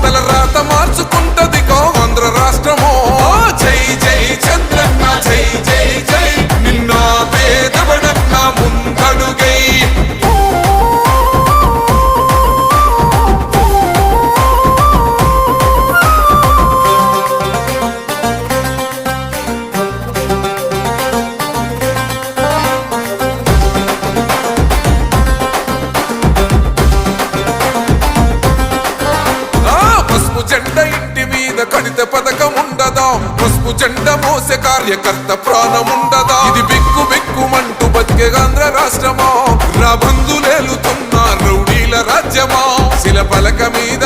తల రాత మార్చుకుంటదిగో ఆంధ్ర రాష్ట్రమో జై జై చంద్రన్న జై జై జై నిన్న పేదవడన్న ముందడుగై జెండ ఇంటి మీద కడిత పథకం ఉండదా పసుపు జెండ మోసే కార్యకర్త ప్రాణముండదా ఇది బిక్కు బిక్కుమంటూ బతికే ఆంధ్ర రాష్ట్రమా రాబందులేలుతున్న రౌడీల రాజ్యమా శిల పలక మీద